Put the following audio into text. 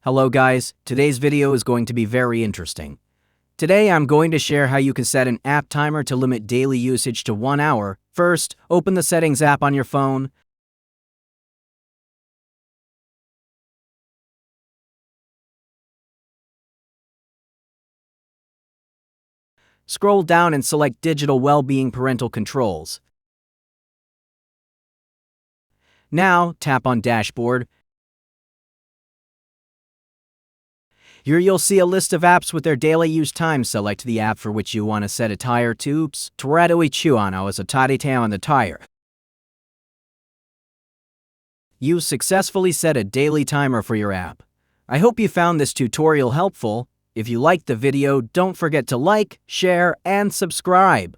Hello guys, today's video is going to be very interesting. Today I'm going to share how you can set an app timer to limit daily usage to 1 hour. First, open the Settings app on your phone. Scroll down and select Digital Wellbeing Parental Controls. Now, tap on Dashboard. Here you'll see a list of apps with their daily use time. Select the app for which you want to set a timer to. Torato Ichuano as a tarite on the tire. You successfully set a daily timer for your app. I hope you found this tutorial helpful. If you liked the video, don't forget to like, share, and subscribe.